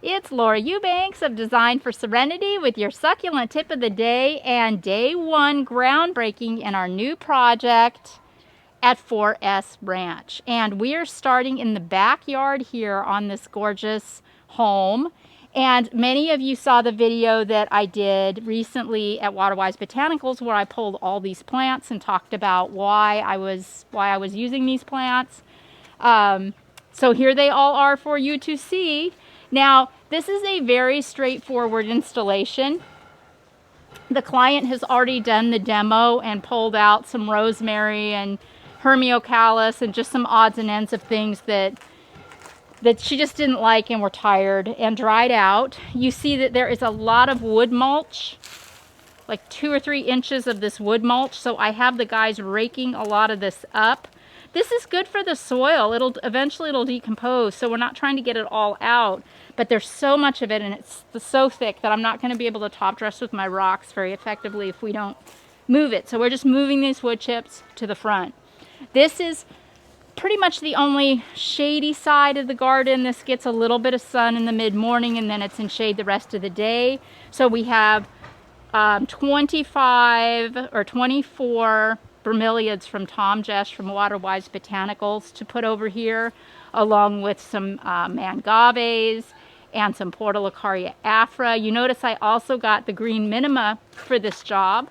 It's Laura Eubanks of Design for Serenity with your succulent tip of the day and day one groundbreaking in our new project at 4S Ranch. And we are starting in the backyard here on this gorgeous home. And many of you saw the video that I did recently at Waterwise Botanicals where I pulled all these plants and talked about why I was using these plants. So here they all are for you to see. Now, this is a very straightforward installation. The client has already done the demo and pulled out some rosemary and hermiocalis and just some odds and ends of things that she just didn't like and were tired and dried out. You see that there is a lot of wood mulch, like 2 or 3 inches of this wood mulch. So I have the guys raking a lot of this up. This is good for the soil. Eventually it'll decompose, so we're not trying to get it all out, but there's so much of it and it's so thick that I'm not going to be able to top dress with my rocks very effectively if we don't move it. So we're just moving these wood chips to the front. This is pretty much the only shady side of the garden. This gets a little bit of sun in the mid-morning and then it's in shade the rest of the day. So we have 25 or 24 bromeliads from Tom Jess from Waterwise Botanicals to put over here, along with some mangaves and some Portulacaria afra. You notice I also got the green minima for this job.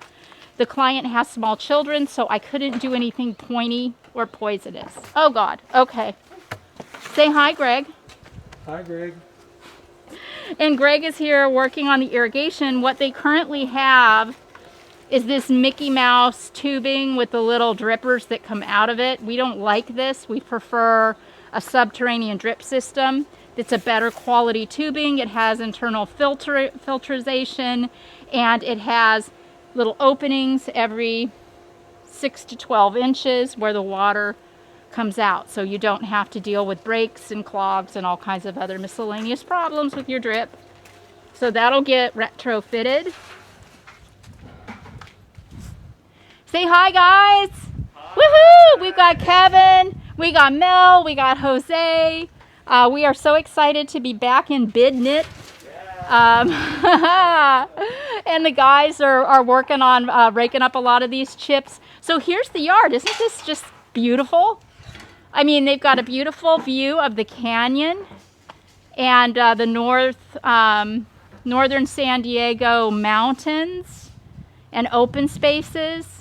The client has small children, so I couldn't do anything pointy or poisonous. Oh God, okay. Say hi, Greg. Hi, Greg. And Greg is here working on the irrigation. What they currently have is this Mickey Mouse tubing with the little drippers that come out of it. We don't like this. We prefer a subterranean drip system that's a better quality tubing. It has internal filtration and it has little openings every 6 to 12 inches where the water comes out. So you don't have to deal with breaks and clogs and all kinds of other miscellaneous problems with your drip. So that'll get retrofitted. Say hi, guys. Hi. Woohoo! We've got Kevin, we got Mel, we got Jose. We are so excited to be back in Bidnit. Yeah. And the guys are working on raking up a lot of these chips. So here's the yard. Isn't this just beautiful? I mean, they've got a beautiful view of the canyon and the northern San Diego mountains and open spaces.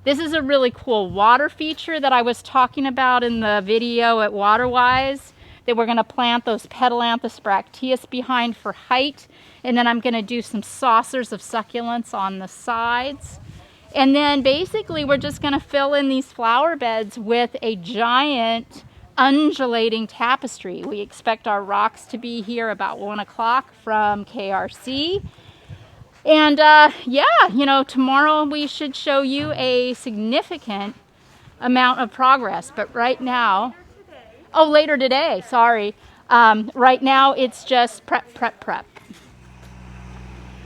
This is a really cool water feature that I was talking about in the video at Waterwise, that we're going to plant those Petalanthus bracteus behind for height. And then I'm going to do some saucers of succulents on the sides. And then basically we're just going to fill in these flower beds with a giant undulating tapestry. We expect our rocks to be here about 1 o'clock from KRC. And yeah, you know, tomorrow we should show you a significant amount of progress. But right now, oh, later today, sorry. Right now it's just prep.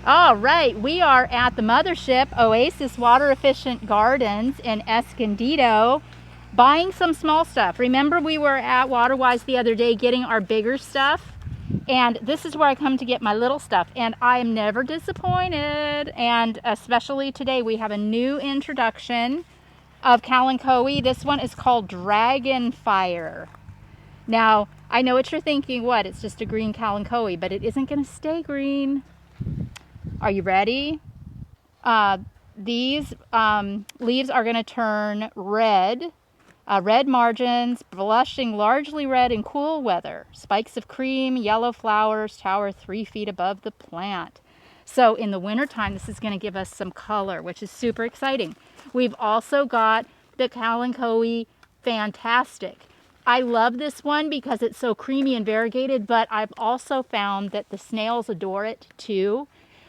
All right, we are at the mothership, Oasis Water Efficient Gardens in Escondido, buying some small stuff. Remember we were at Waterwise the other day getting our bigger stuff? And this is where I come to get my little stuff, and I am never disappointed. And especially today, we have a new introduction of Kalanchoe. This one is called Dragonfire. Now, I know what you're thinking. What? It's just a green Kalanchoe, but it isn't going to stay green. Are you ready? These leaves are going to turn red. Red margins, blushing largely red in cool weather. Spikes of cream, yellow flowers tower 3 feet above the plant. So in the wintertime, this is going to give us some color, which is super exciting. We've also got the Kalanchoe Fantastic. I love this one because it's so creamy and variegated, but I've also found that the snails adore it too.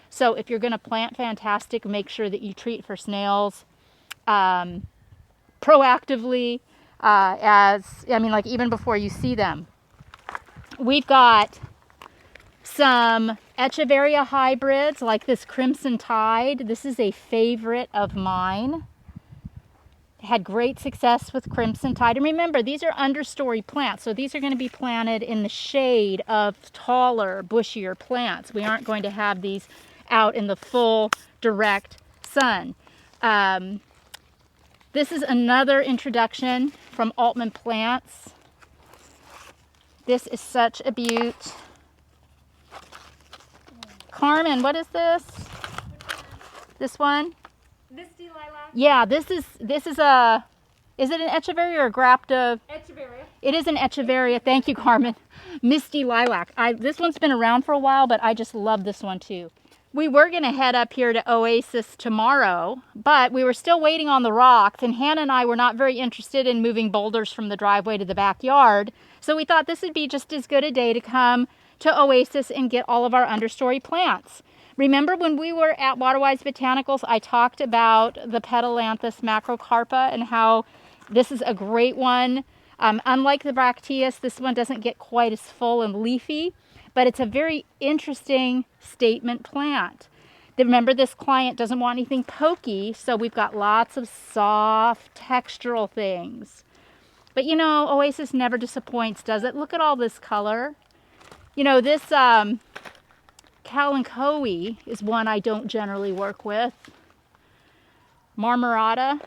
So if you're going to plant Fantastic, make sure that you treat for snails proactively. Like even before you see them. We've got some Echeveria hybrids like this Crimson Tide. This is a favorite of mine. had great success with Crimson Tide. And remember, these are understory plants, so these are going to be planted in the shade of taller, bushier plants. We aren't going to have these out in the full direct sun. This is another introduction from Altman Plants. This is such a beaut. Carmen, what is this? This one? Misty lilac. Yeah, this is a, is it an echeveria or a grapta? Echeveria. It is an echeveria. Thank you, Carmen. Misty lilac. This one's been around for a while, but I just love this one too. We were going to head up here to Oasis tomorrow, but we were still waiting on the rocks, and Hannah and I were not very interested in moving boulders from the driveway to the backyard, so we thought this would be just as good a day to come to Oasis and get all of our understory plants. Remember when we were at Waterwise Botanicals, I talked about the Petalanthus macrocarpa and how this is a great one. Unlike the Bracteus, this one doesn't get quite as full and leafy, but it's a very interesting statement plant. Remember, this client doesn't want anything pokey, so we've got lots of soft textural things. But you know, Oasis never disappoints, does it? Look at all this color. You know, this Kalanchoe is one I don't generally work with. Marmorata.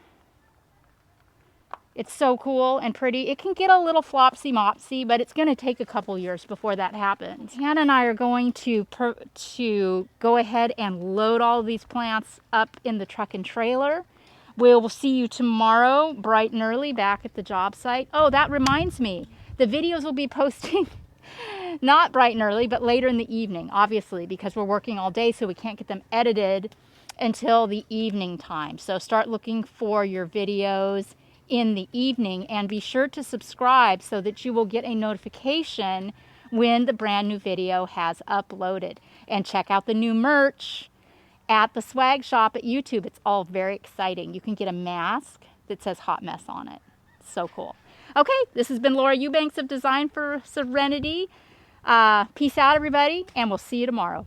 It's so cool and pretty. It can get a little flopsy-mopsy, but it's going to take a couple years before that happens. Hannah and I are going to go ahead and load all of these plants up in the truck and trailer. We'll see you tomorrow, bright and early, back at the job site. Oh, that reminds me. The videos will be posting not bright and early, but later in the evening, obviously, because we're working all day, so we can't get them edited until the evening time. So start looking for your videos in the evening, and be sure to subscribe so that you will get a notification when the brand new video has uploaded. And check out the new merch at the swag shop at YouTube. It's all very exciting. You can get a mask that says Hot Mess on it. So cool. Okay, this has been Laura Eubanks of Design for Serenity. Peace out, everybody, and we'll see you tomorrow.